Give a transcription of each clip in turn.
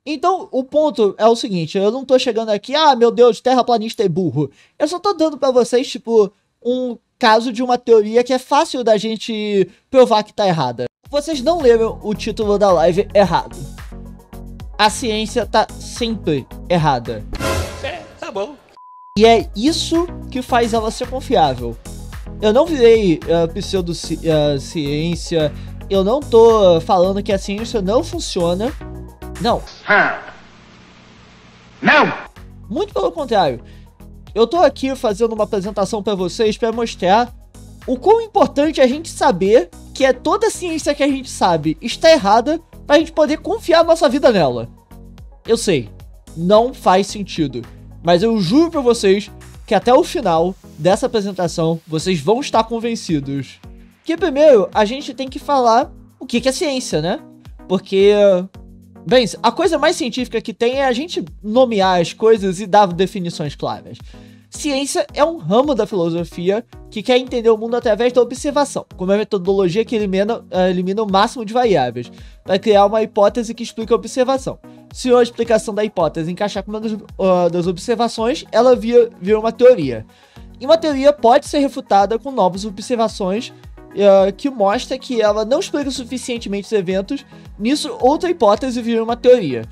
Então, o ponto é o seguinte, eu não tô chegando aqui, ah, meu Deus, terraplanista é burro. Eu só tô dando pra vocês, tipo, um caso de uma teoria que é fácil da gente provar que tá errada. Vocês não leram o título da live errado. A ciência tá sempre errada. Tá bom. E é isso que faz ela ser confiável. Eu não virei pseudociência, eu não tô falando que a ciência não funciona. Não. Não! Muito pelo contrário. Eu tô aqui fazendo uma apresentação pra vocês pra mostrar o quão importante é a gente saber que é toda a ciência que a gente sabe está errada pra gente poder confiar nossa vida nela. Eu sei, não faz sentido, mas eu juro pra vocês que até o final dessa apresentação vocês vão estar convencidos. Que primeiro a gente tem que falar o que é ciência, né? Porque, bem, a coisa mais científica que tem é a gente nomear as coisas e dar definições claras. Ciência é um ramo da filosofia que quer entender o mundo através da observação, como uma metodologia que elimina o máximo de variáveis, para criar uma hipótese que explica a observação. Se a explicação da hipótese encaixar com uma das observações, ela vira uma teoria. E uma teoria pode ser refutada com novas observações que mostra que ela não explica suficientemente os eventos, nisso outra hipótese vira uma teoria.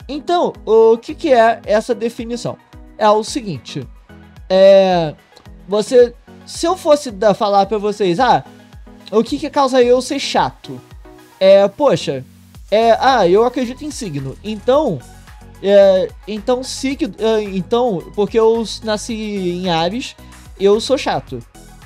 Então, o que é essa definição? É o seguinte... se eu fosse falar pra vocês, o que causaria eu ser chato? Eu acredito em signo, então, porque eu nasci em Áries, eu sou chato.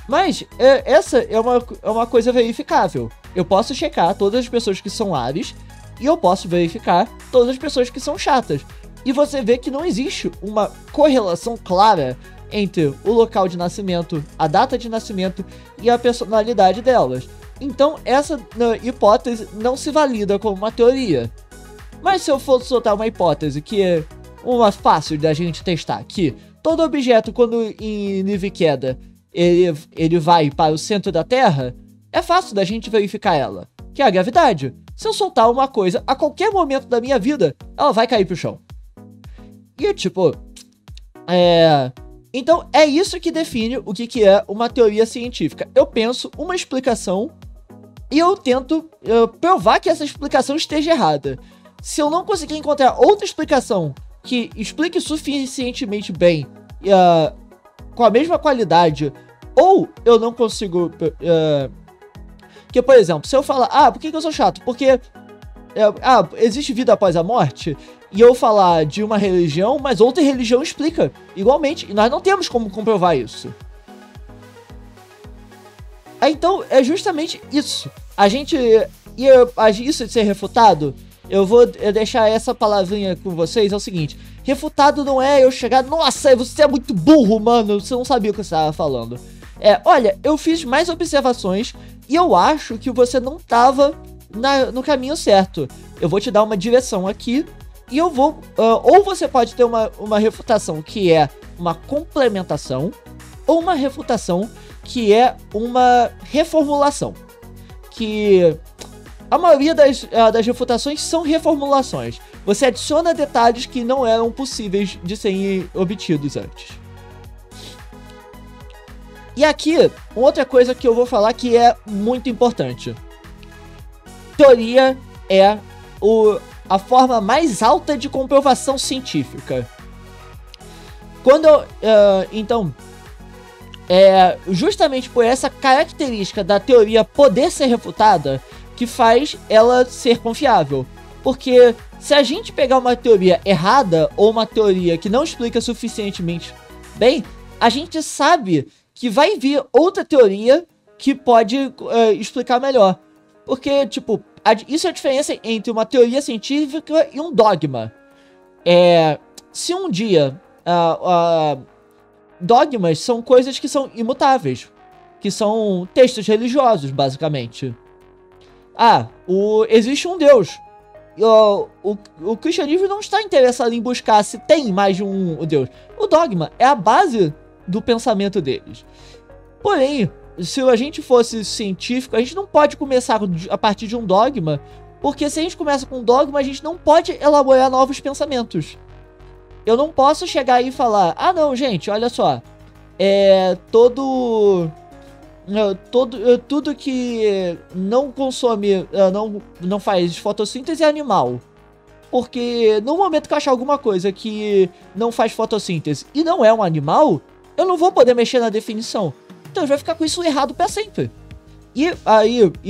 Mas, essa é uma coisa verificável. Eu posso checar todas as pessoas que são Áries, e eu posso verificar todas as pessoas que são chatas. E você vê que não existe uma correlação clara entre o local de nascimento, a data de nascimento e a personalidade delas. Então, essa hipótese não se valida como uma teoria. Mas se eu fosse soltar uma hipótese que é uma fácil da gente testar, que todo objeto, quando em nível queda, ele vai para o centro da Terra, é fácil da gente verificar ela, que é a gravidade. Se eu soltar uma coisa, a qualquer momento da minha vida, ela vai cair pro chão. E então, é isso que define o que é uma teoria científica. Eu penso uma explicação e eu tento provar que essa explicação esteja errada. Se eu não conseguir encontrar outra explicação que explique suficientemente bem, com a mesma qualidade, ou eu não consigo... que, por exemplo, se eu falar, por que eu sou chato? Porque existe vida após a morte... E eu falar de uma religião, mas outra religião explica igualmente. E nós não temos como comprovar isso. Então, é justamente isso. Isso de ser refutado, eu vou deixar essa palavrinha com vocês, é o seguinte. Refutado não é eu chegar, nossa, você é muito burro, mano, você não sabia o que você estava falando. Olha, eu fiz mais observações e eu acho que você não estava no caminho certo. Eu vou te dar uma direção aqui. E eu vou... ou você pode ter uma refutação que é uma complementação, ou uma refutação que é uma reformulação. Que a maioria das refutações são reformulações. Você adiciona detalhes que não eram possíveis de serem obtidos antes. E aqui, outra coisa que eu vou falar que é muito importante. Teoria é a forma mais alta de comprovação científica. Justamente por essa característica da teoria poder ser refutada que faz ela ser confiável. Porque se a gente pegar uma teoria errada ou uma teoria que não explica suficientemente bem, a gente sabe que vai vir outra teoria que pode explicar melhor. Porque, tipo, isso é a diferença entre uma teoria científica e um dogma. Se um dia... dogmas são coisas que são imutáveis. Que são textos religiosos, basicamente. Existe um Deus. O cristianismo não está interessado em buscar se tem mais de um Deus. O dogma é a base do pensamento deles. Porém... se a gente fosse científico, a gente não pode começar a partir de um dogma Porque se a gente começa com dogma, a gente não pode elaborar novos pensamentos. Eu não posso chegar aí e falar, ah não, gente, olha só, tudo que não consome, não faz fotossíntese é animal. Porque no momento que eu achar alguma coisa que não faz fotossíntese e não é um animal, eu não vou poder mexer na definição. Então vai ficar com isso errado para sempre. E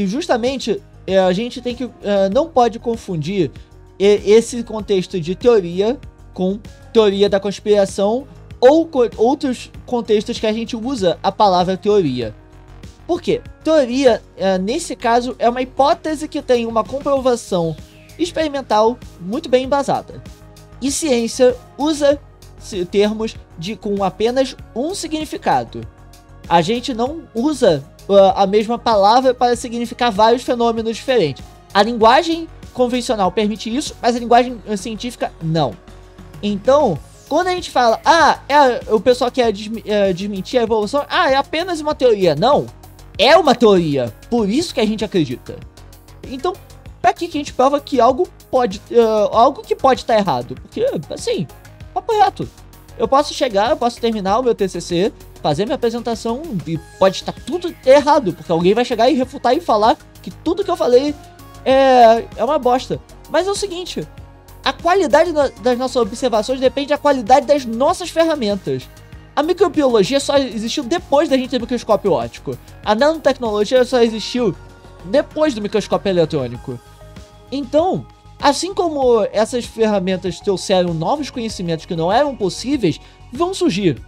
justamente a gente tem que não pode confundir esse contexto de teoria com teoria da conspiração ou outros contextos que a gente usa a palavra teoria. Por quê? Teoria, nesse caso, é uma hipótese que tem uma comprovação experimental muito bem embasada. E ciência usa termos com apenas um significado. A gente não usa a mesma palavra para significar vários fenômenos diferentes. A linguagem convencional permite isso, mas a linguagem científica não. Então, quando a gente fala, o pessoal quer desmentir a evolução, é apenas uma teoria. Não, é uma teoria, por isso que a gente acredita. Então, pra que a gente prova que algo que pode estar errado? Porque, assim, papo reto. Eu posso chegar, eu posso terminar o meu TCC, fazer minha apresentação e pode estar tudo errado, porque alguém vai chegar e refutar e falar que tudo que eu falei é uma bosta. Mas é o seguinte, a qualidade das nossas observações depende da qualidade das nossas ferramentas. A microbiologia só existiu depois da gente ter microscópio óptico. A nanotecnologia só existiu depois do microscópio eletrônico. Então, assim como essas ferramentas trouxeram novos conhecimentos que não eram possíveis, vão surgir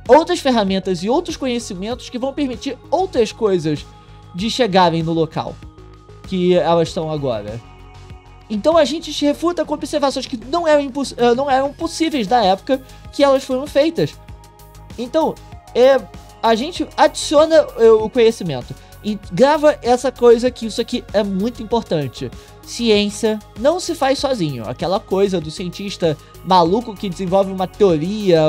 outras ferramentas e outros conhecimentos que vão permitir outras coisas de chegarem no local que elas estão agora. Então a gente se refuta com observações que não eram possíveis na época que elas foram feitas. Então, a gente adiciona o conhecimento. E grava essa coisa que isso aqui é muito importante. Ciência não se faz sozinho. Aquela coisa do cientista maluco que desenvolve uma teoria,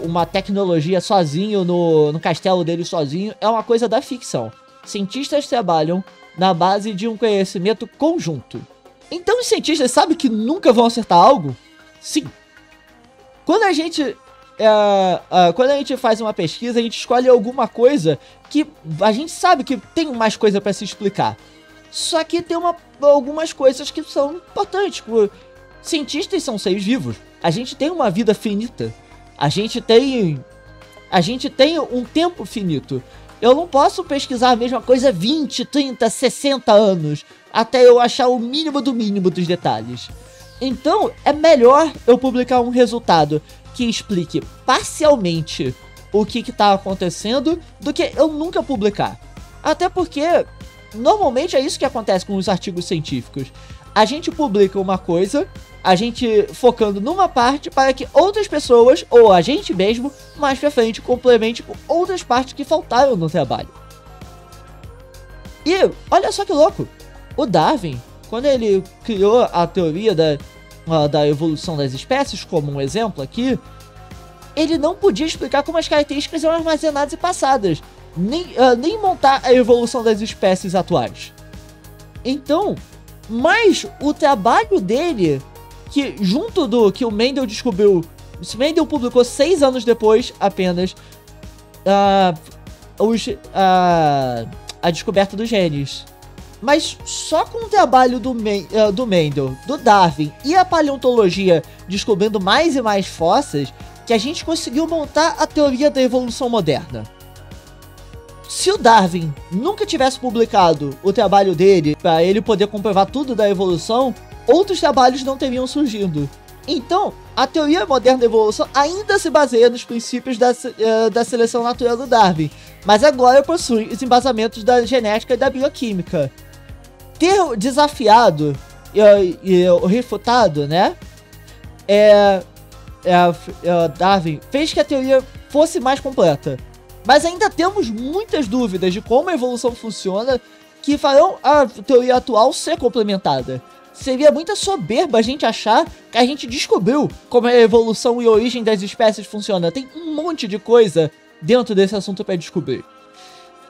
uma tecnologia sozinho no castelo dele sozinho, é uma coisa da ficção. Cientistas trabalham na base de um conhecimento conjunto. Então os cientistas sabem que nunca vão acertar algo? Sim. Quando a gente faz uma pesquisa, a gente escolhe alguma coisa que a gente sabe que tem mais coisa para se explicar. Só que tem algumas coisas que são importantes. Cientistas são seres vivos. A gente tem uma vida finita. A gente tem um tempo finito. Eu não posso pesquisar a mesma coisa 20, 30, 60 anos até eu achar o mínimo do mínimo dos detalhes. Então, é melhor eu publicar um resultado que explique parcialmente o que está acontecendo do que eu nunca publicar. Até porque, normalmente é isso que acontece com os artigos científicos. A gente publica uma coisa, a gente focando numa parte para que outras pessoas, ou a gente mesmo, mais pra frente complemente com outras partes que faltaram no trabalho. E olha só que louco, o Darwin, quando ele criou a teoria da evolução das espécies, como um exemplo aqui, ele não podia explicar como as características eram armazenadas e passadas, nem montar a evolução das espécies atuais. Então, mas o trabalho dele, que junto do que o Mendel descobriu, o Mendel publicou 6 anos depois apenas a descoberta dos genes. Mas só com o trabalho do Mendel, do Darwin e a paleontologia descobrindo mais e mais fósseis, que a gente conseguiu montar a teoria da evolução moderna. Se o Darwin nunca tivesse publicado o trabalho dele para ele poder comprovar tudo da evolução, outros trabalhos não teriam surgido. Então, a teoria moderna da evolução ainda se baseia nos princípios da seleção natural do Darwin, mas agora possui os embasamentos da genética e da bioquímica. Ter desafiado e refutado, né, Darwin fez que a teoria fosse mais completa. Mas ainda temos muitas dúvidas de como a evolução funciona que farão a teoria atual ser complementada. Seria muita soberba a gente achar que a gente descobriu como a evolução e a origem das espécies funciona. Tem um monte de coisa dentro desse assunto para descobrir.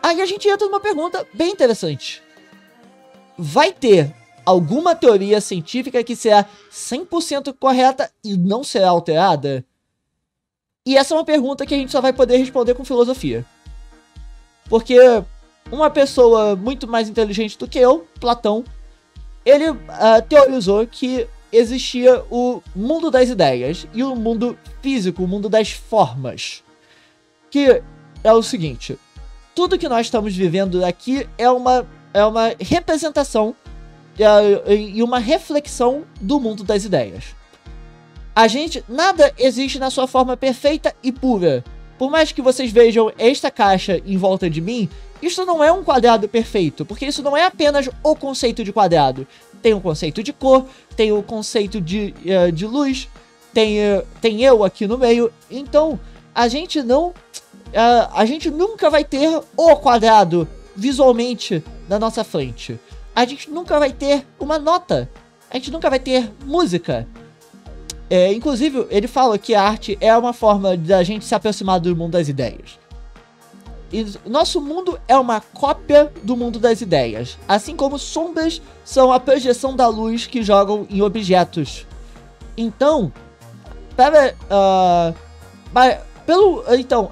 Aí a gente entra numa pergunta bem interessante. vai ter alguma teoria científica que será 100% correta e não será alterada? E essa é uma pergunta que a gente só vai poder responder com filosofia. Porque uma pessoa muito mais inteligente do que eu, Platão, ele teorizou que existia o mundo das ideias e o mundo físico, o mundo das formas. Que é o seguinte: tudo que nós estamos vivendo aqui é uma representação e uma reflexão do mundo das ideias. Nada existe na sua forma perfeita e pura. Por mais que vocês vejam esta caixa em volta de mim, isso não é um quadrado perfeito, porque isso não é apenas o conceito de quadrado. Tem o conceito de cor, tem o conceito de luz, tem eu aqui no meio. Então, a gente nunca vai ter o quadrado visualmente na nossa frente. A gente nunca vai ter uma nota. A gente nunca vai ter música. Inclusive, ele fala que a arte é uma forma da gente se aproximar do mundo das ideias. E nosso mundo é uma cópia do mundo das ideias, assim como sombras são a projeção da luz que jogam em objetos. Então,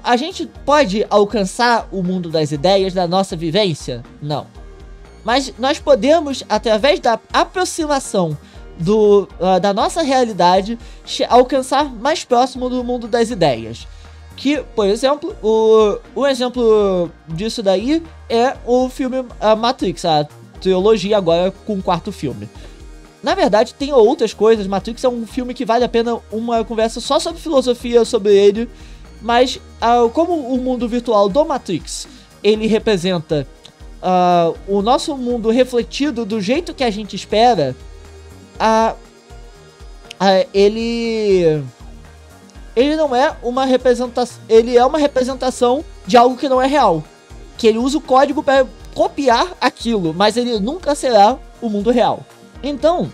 a gente pode alcançar o mundo das ideias da nossa vivência? Não. Mas nós podemos, através da aproximação da nossa realidade, alcançar mais próximo do mundo das ideias. Que, por exemplo, um exemplo disso daí é o filme Matrix, a trilogia agora com o quarto filme. Na verdade, tem outras coisas. Matrix é um filme que vale a pena uma conversa só sobre filosofia sobre ele. Mas, como o mundo virtual do Matrix, ele representa o nosso mundo refletido do jeito que a gente espera, ele não é uma representação, ele é uma representação de algo que não é real, que ele usa o código para copiar aquilo, mas ele nunca será o mundo real. Então,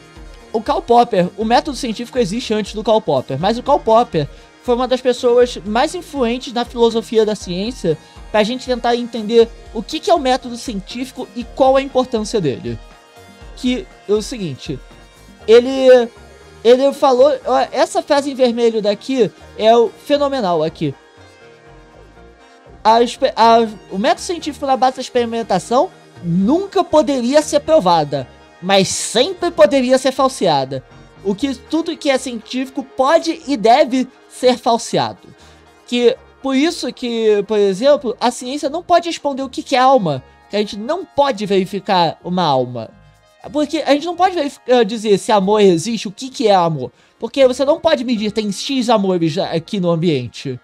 o Karl Popper, o método científico existe antes do Karl Popper, mas o Karl Popper foi uma das pessoas mais influentes na filosofia da ciência para a gente tentar entender o que é o método científico e qual a importância dele. Que é o seguinte: ele falou, essa frase em vermelho daqui é o fenomenal aqui. O método científico na base da experimentação nunca poderia ser provada, mas sempre poderia ser falseada. Tudo que é científico pode e deve ser falseado. Por isso que, por exemplo, a ciência não pode responder o que é alma. Que a gente não pode verificar uma alma. Porque a gente não pode dizer se amor existe, o que é amor. Porque você não pode medir, tem X amores aqui no ambiente.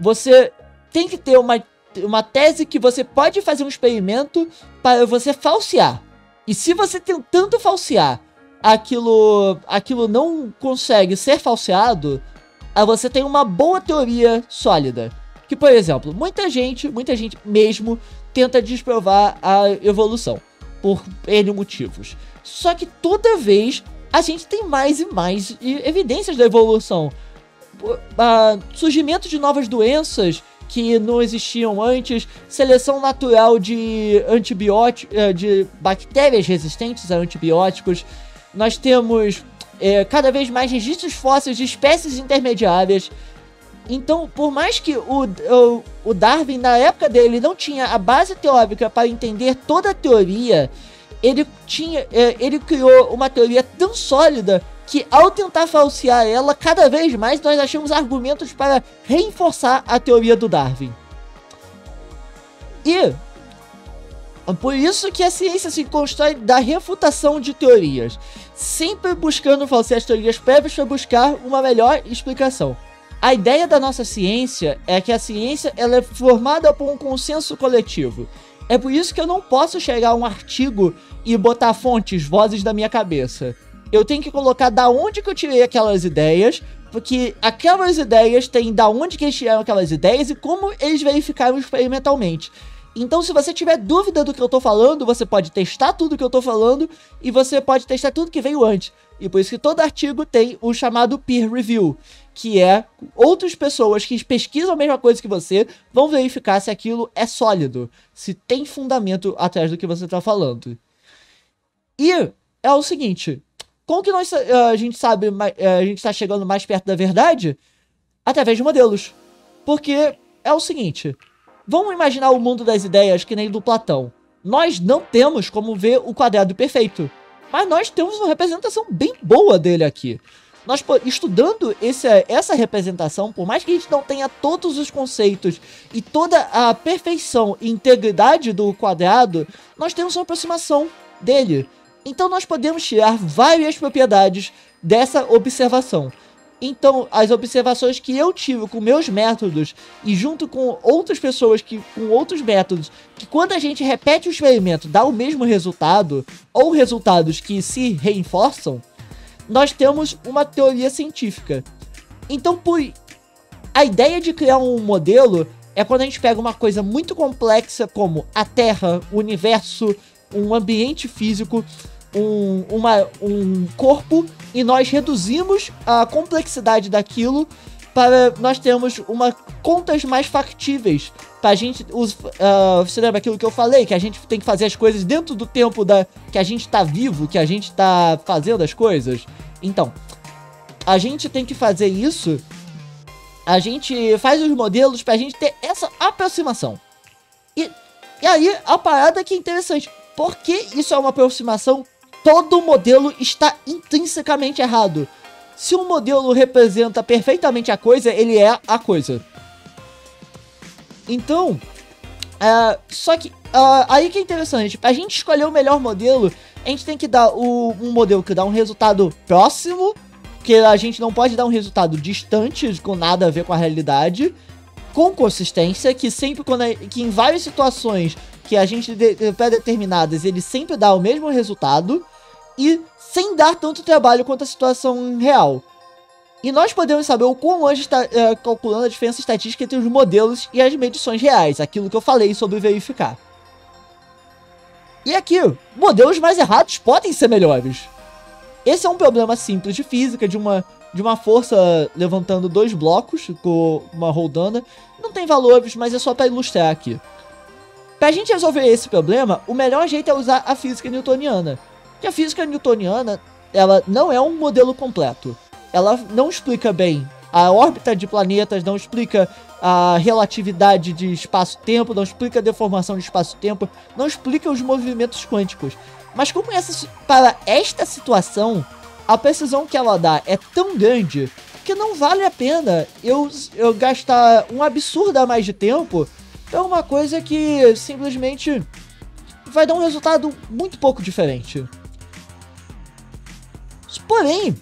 Você tem que ter uma tese que você pode fazer um experimento para você falsear. E se você tentando falsear, aquilo não consegue ser falseado, você tem uma boa teoria sólida. Que, por exemplo, muita gente mesmo tenta desprovar a evolução por N motivos. Só que toda vez a gente tem mais e mais evidências da evolução. Surgimento de novas doenças que não existiam antes, seleção natural de antibióticos, de bactérias resistentes a antibióticos. Nós temos cada vez mais registros fósseis de espécies intermediárias. Então, por mais que o Darwin, na época dele, não tinha a base teórica para entender toda a teoria, ele criou uma teoria tão sólida que, ao tentar falsear ela, cada vez mais nós achamos argumentos para reforçar a teoria do Darwin. E por isso que a ciência se constrói da refutação de teorias, sempre buscando falsear as teorias prévias para buscar uma melhor explicação. A ideia da nossa ciência é que a ciência ela é formada por um consenso coletivo. É por isso que eu não posso chegar a um artigo e botar fontes, vozes da minha cabeça. Eu tenho que colocar da onde que eu tirei aquelas ideias, porque aquelas ideias têm da onde que eles tiraram aquelas ideias e como eles verificaram experimentalmente. Então, se você tiver dúvida do que eu tô falando, você pode testar tudo que eu tô falando e você pode testar tudo que veio antes. E por isso que todo artigo tem o chamado peer review, que é outras pessoas que pesquisam a mesma coisa que você vão verificar se aquilo é sólido, se tem fundamento atrás do que você tá falando. E é o seguinte, como que a gente sabe, a gente tá chegando mais perto da verdade? Através de modelos. Porque é o seguinte, vamos imaginar o mundo das ideias que nem do Platão. Nós não temos como ver o quadrado perfeito, mas nós temos uma representação bem boa dele aqui. Nós, estudando essa representação, por mais que a gente não tenha todos os conceitos e toda a perfeição e integridade do quadrado, nós temos uma aproximação dele. Então nós podemos tirar várias propriedades dessa observação. Então, as observações que eu tive com meus métodos e junto com outras pessoas com outros métodos, que quando a gente repete o experimento dá o mesmo resultado, ou resultados que se reforçam, nós temos uma teoria científica. Então, a ideia de criar um modelo é quando a gente pega uma coisa muito complexa como a Terra, o universo, um ambiente físico, um corpo, e nós reduzimos a complexidade daquilo para nós termos contas mais factíveis. Pra gente, você lembra aquilo que eu falei? Que a gente tem que fazer as coisas dentro do tempo que a gente tá vivo, que a gente tá fazendo as coisas. Então, a gente tem que fazer isso. A gente faz os modelos pra gente ter essa aproximação. E aí, a parada que é interessante. Por que isso é uma aproximação? Todo modelo está intrinsecamente errado. Se um modelo representa perfeitamente a coisa, ele é a coisa. Então, só que aí que é interessante. Pra gente escolher o melhor modelo, a gente tem que dar um modelo que dá um resultado próximo, porque a gente não pode dar um resultado distante, com nada a ver com a realidade, com consistência, que sempre que em várias situações que a gente pré-determinadas, ele sempre dá o mesmo resultado, e sem dar tanto trabalho quanto a situação real. E nós podemos saber o quão longe está calculando a diferença estatística entre os modelos e as medições reais, aquilo que eu falei sobre verificar. E aqui, modelos mais errados podem ser melhores. Esse é um problema simples de física, de uma força levantando dois blocos com uma roldana. Não tem valores, mas é só para ilustrar aqui. Pra gente resolver esse problema, o melhor jeito é usar a física newtoniana. Que a física newtoniana, ela não é um modelo completo. Ela não explica bem a órbita de planetas, não explica a relatividade de espaço-tempo, não explica a deformação de espaço-tempo, não explica os movimentos quânticos. Mas como para esta situação, a precisão que ela dá é tão grande que não vale a pena eu gastar um absurdo a mais de tempo pra uma coisa que simplesmente vai dar um resultado muito pouco diferente. Porém,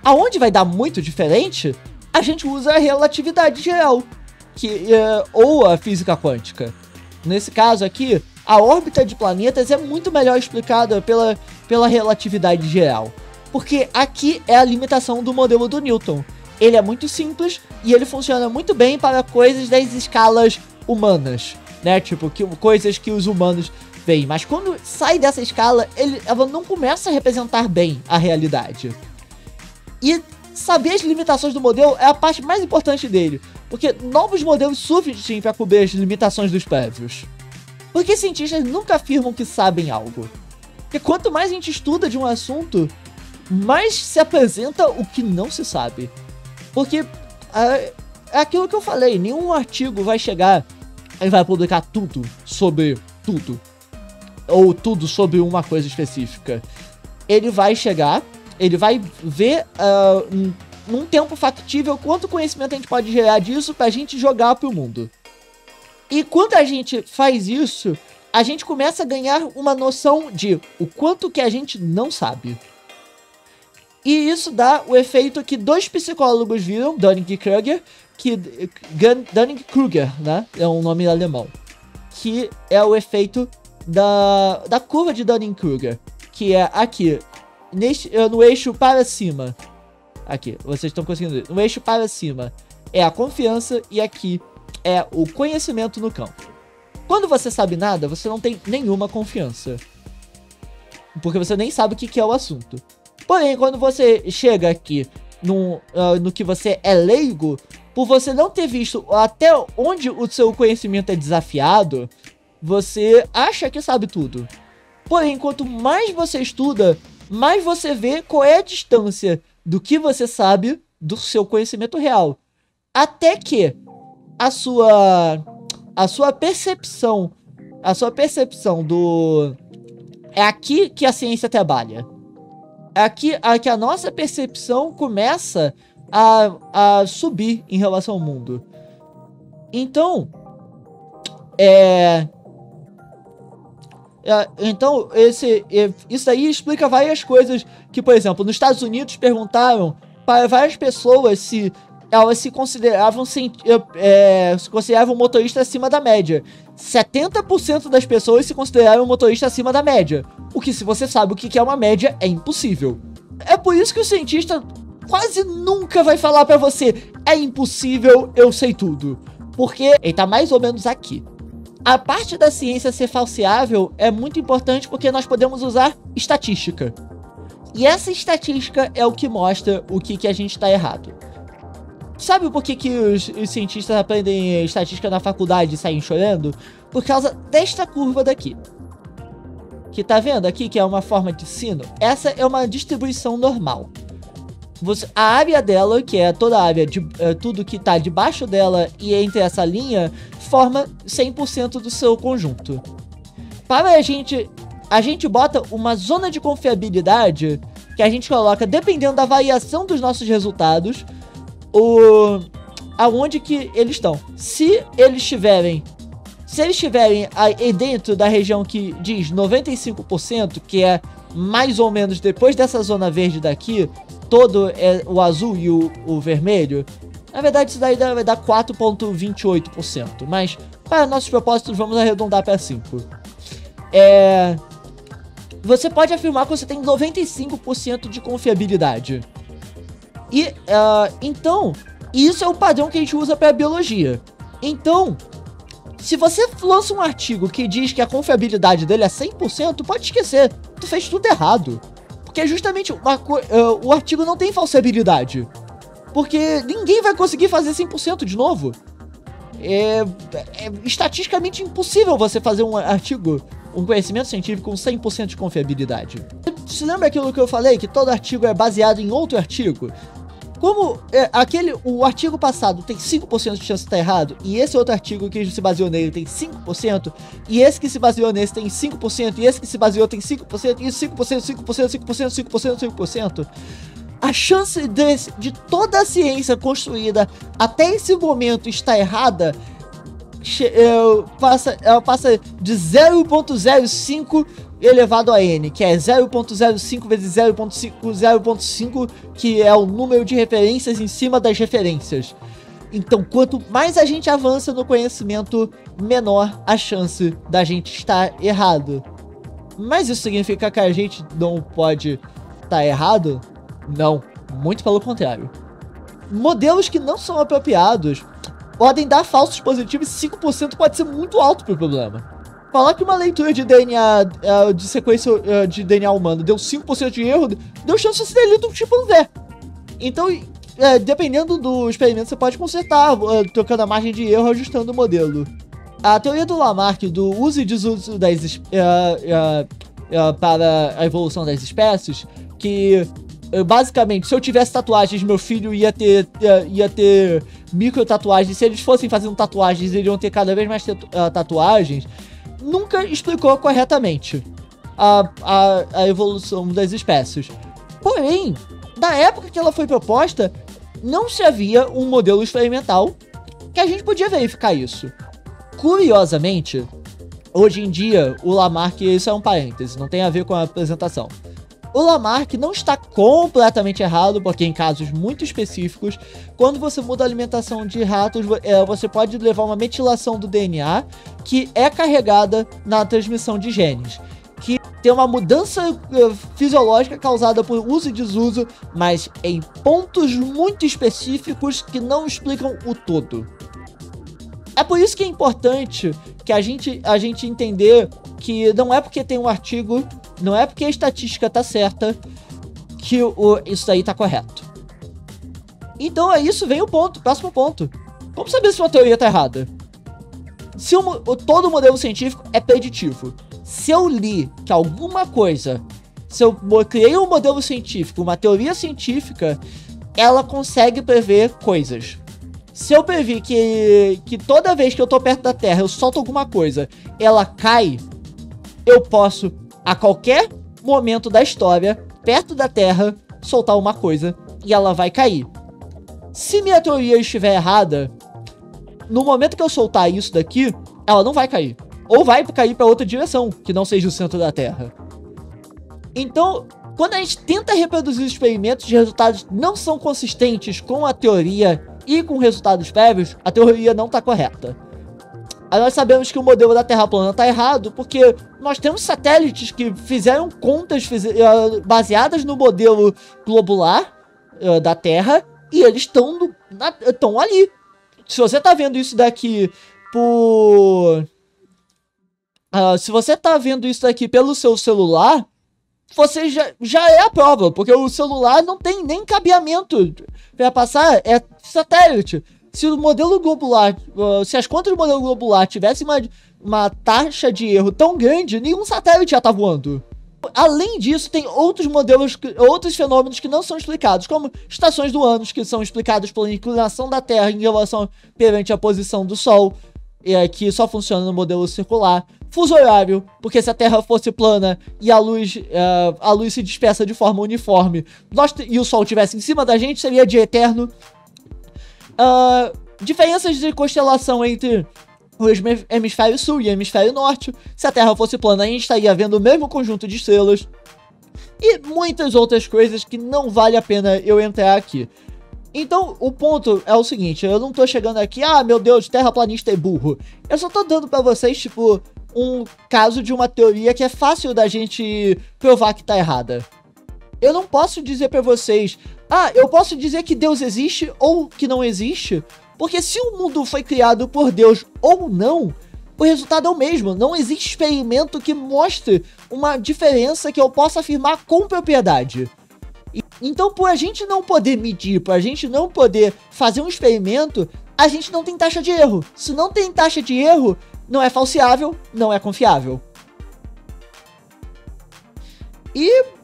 aonde vai dar muito diferente, a gente usa a relatividade geral, ou a física quântica. Nesse caso aqui, a órbita de planetas é muito melhor explicada pela relatividade geral, porque aqui é a limitação do modelo do Newton. Ele é muito simples e ele funciona muito bem para coisas das escalas humanas, né? Tipo, coisas que os humanos veem. Mas quando sai dessa escala, ela não começa a representar bem a realidade. E saber as limitações do modelo é a parte mais importante dele, porque novos modelos surgem para cobrir as limitações dos prévios. Porque cientistas nunca afirmam que sabem algo. Porque quanto mais a gente estuda de um assunto, mais se apresenta o que não se sabe. Porque é aquilo que eu falei, nenhum artigo vai chegar e vai publicar tudo sobre tudo. Ou tudo sobre uma coisa específica. Ele vai chegar, ele vai ver num tempo factível quanto conhecimento a gente pode gerar disso pra gente jogar pro mundo. E quando a gente faz isso, a gente começa a ganhar uma noção de o quanto que a gente não sabe. E isso dá o efeito que dois psicólogos viram, Dunning-Kruger, Dunning-Kruger, né? É um nome alemão. Que é o efeito da curva de Dunning-Kruger, que é aqui, no eixo para cima. Aqui, vocês estão conseguindo ver. No eixo para cima é a confiança e aqui é o conhecimento no campo. Quando você sabe nada, você não tem nenhuma confiança, porque você nem sabe o que é o assunto. Porém, quando você chega aqui no que você é leigo, por você não ter visto até onde o seu conhecimento é desafiado, você acha que sabe tudo. Porém, quanto mais você estuda, mais você vê qual é a distância do que você sabe do seu conhecimento real. Até que a sua percepção do... É aqui que a ciência trabalha. É aqui que a nossa percepção começa a subir em relação ao mundo. Então, isso aí explica várias coisas que, por exemplo, nos Estados Unidos perguntaram para várias pessoas se elas se consideravam motorista acima da média. 70% das pessoas se consideraram motorista acima da média. O que, se você sabe o que é uma média, é impossível. É por isso que o cientista quase nunca vai falar pra você: é impossível, eu sei tudo. Porque ele tá mais ou menos aqui. A parte da ciência ser falseável é muito importante porque nós podemos usar estatística. E essa estatística é o que mostra o que a gente tá errado. Sabe por que os cientistas aprendem estatística na faculdade e saem chorando? Por causa desta curva daqui. Que tá vendo aqui que é uma forma de sino? Essa é uma distribuição normal. A área dela, que é toda a área de tudo que tá debaixo dela e entre essa linha, forma 100% do seu conjunto. Para a gente bota uma zona de confiabilidade que a gente coloca dependendo da variação dos nossos resultados, aonde que eles estão. Se eles estiverem aí dentro da região que diz 95%, que é mais ou menos depois dessa zona verde daqui, todo o azul e o vermelho, na verdade isso daí vai dar 4,28%, mas para nossos propósitos vamos arredondar para 5%. Você pode afirmar que você tem 95% de confiabilidade. Então, isso é o padrão que a gente usa para a biologia. Então, se você lança um artigo que diz que a confiabilidade dele é 100%, pode esquecer, tu fez tudo errado. Porque justamente o artigo não tem falsibilidade. Porque ninguém vai conseguir fazer 100% de novo. É estatisticamente impossível você fazer um artigo, um conhecimento científico com 100% de confiabilidade. Você lembra aquilo que eu falei, que todo artigo é baseado em outro artigo? Como o artigo passado tem 5% de chance de estar errado, e esse outro artigo que se baseou nele tem 5%, e esse que se baseou nesse tem 5%, e esse que se baseou tem 5%, e 5%, a chance de toda a ciência construída até esse momento estar errada passa de 0,05 elevado a n, que é 0,05 vezes 0,5, que é o número de referências em cima das referências. Então, quanto mais a gente avança no conhecimento, menor a chance da gente estar errado. Mas isso significa que a gente não pode estar errado? Não, muito pelo contrário. Modelos que não são apropriados podem dar falsos positivos e 5% pode ser muito alto pro problema. Falar que uma leitura de DNA, de sequência de DNA humano deu 5% de erro, deu chance de ser lido um chimpanzé. Então, dependendo do experimento, você pode consertar, trocando a margem de erro, ajustando o modelo. A teoria do Lamarck, do uso e desuso para a evolução das espécies, que basicamente, se eu tivesse tatuagens, meu filho ia ter micro tatuagens. Se eles fossem fazendo tatuagens, eles iriam ter cada vez mais tatuagens. Nunca explicou corretamente a evolução das espécies. Porém, na época que ela foi proposta, não se havia um modelo experimental que a gente podia verificar isso. Curiosamente, hoje em dia, o Lamarck, isso é um parêntese, não tem a ver com a apresentação. O Lamarck não está completamente errado, porque em casos muito específicos, quando você muda a alimentação de ratos, você pode levar uma metilação do DNA, que é carregada na transmissão de genes, que tem uma mudança fisiológica causada por uso e desuso, mas em pontos muito específicos que não explicam o todo. É por isso que é importante que a gente entender que não é porque tem um artigo, não é porque a estatística tá certa, que isso aí tá correto. Então é isso, vem o próximo ponto. Como saber se uma teoria tá errada? Se todo modelo científico é preditivo. se eu li que alguma coisa, se eu criei um modelo científico, uma teoria científica, ela consegue prever coisas. Se eu previ que toda vez que eu tô perto da Terra eu solto alguma coisa, ela cai, eu posso, a qualquer momento da história, perto da Terra, soltar uma coisa e ela vai cair. Se minha teoria estiver errada, no momento que eu soltar isso daqui, ela não vai cair. Ou vai cair para outra direção, que não seja o centro da Terra. Então, quando a gente tenta reproduzir experimentos de resultados não são consistentes com a teoria e com resultados prévios, a teoria não está correta. Aí nós sabemos que o modelo da Terra plana está errado, porque nós temos satélites que fizeram contas baseadas no modelo globular da Terra, e eles estão ali. Se você está vendo isso daqui se você tá vendo isso daqui pelo seu celular, você já é a prova, porque o celular não tem nem cabeamento para passar, é satélite. Se o modelo globular, se as contas do modelo globular tivessem uma taxa de erro tão grande, nenhum satélite já tá voando. Além disso, tem outros modelos, outros fenômenos que não são explicados, como estações do ano, que são explicadas pela inclinação da Terra em relação perante a posição do Sol, que só funciona no modelo circular. Fuso horário, porque se a Terra fosse plana e a luz se dispersa de forma uniforme, e o Sol estivesse em cima da gente, seria dia eterno. Diferenças de constelação entre o hemisfério sul e o hemisfério norte. Se a Terra fosse plana, a gente estaria vendo o mesmo conjunto de estrelas. E muitas outras coisas que não vale a pena eu entrar aqui. Então, o ponto é o seguinte, eu não tô chegando aqui, meu Deus, terraplanista é burro. Eu só tô dando pra vocês, tipo, um caso de uma teoria que é fácil da gente provar que tá errada. Eu não posso dizer pra vocês, eu posso dizer que Deus existe ou que não existe, porque se o mundo foi criado por Deus ou não, o resultado é o mesmo. Não existe experimento que mostre uma diferença que eu possa afirmar com propriedade. Então, por a gente não poder medir, por a gente não poder fazer um experimento, a gente não tem taxa de erro. Se não tem taxa de erro, não é falseável, não é confiável.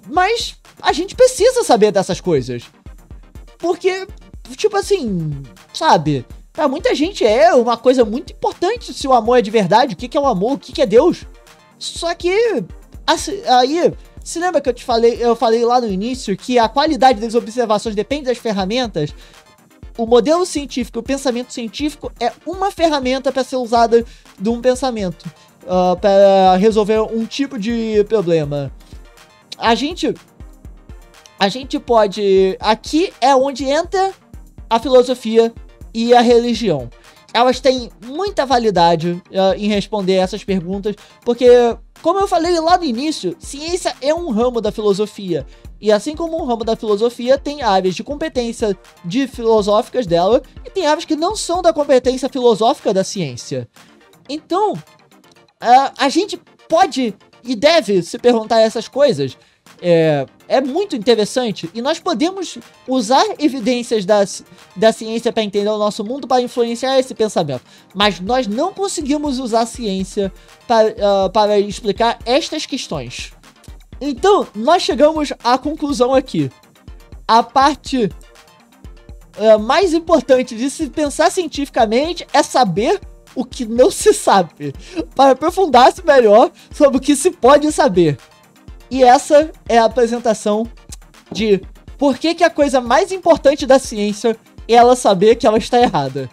Mas a gente precisa saber dessas coisas. Porque, tipo assim, sabe? Pra muita gente é uma coisa muito importante se o amor é de verdade. O que é o amor? O que é Deus? Só que, aí, se lembra que eu falei lá no início que a qualidade das observações depende das ferramentas? O modelo científico, o pensamento científico é uma ferramenta para ser usada de um pensamento, para resolver um tipo de problema. A gente pode... Aqui é onde entra a filosofia e a religião. Elas têm muita validade em responder essas perguntas, porque, como eu falei lá no início, ciência é um ramo da filosofia. E assim como um ramo da filosofia, tem áreas de competência filosóficas dela, e tem áreas que não são da competência filosófica da ciência. Então, a gente pode e deve se perguntar essas coisas. É muito interessante, e nós podemos usar evidências da ciência para entender o nosso mundo, para influenciar esse pensamento, mas nós não conseguimos usar a ciência para explicar estas questões. Então, nós chegamos à conclusão aqui. A parte mais importante de se pensar cientificamente é saber o que não se sabe, para aprofundar-se melhor sobre o que se pode saber. E essa é a apresentação de por que a coisa mais importante da ciência é ela saber que ela está errada.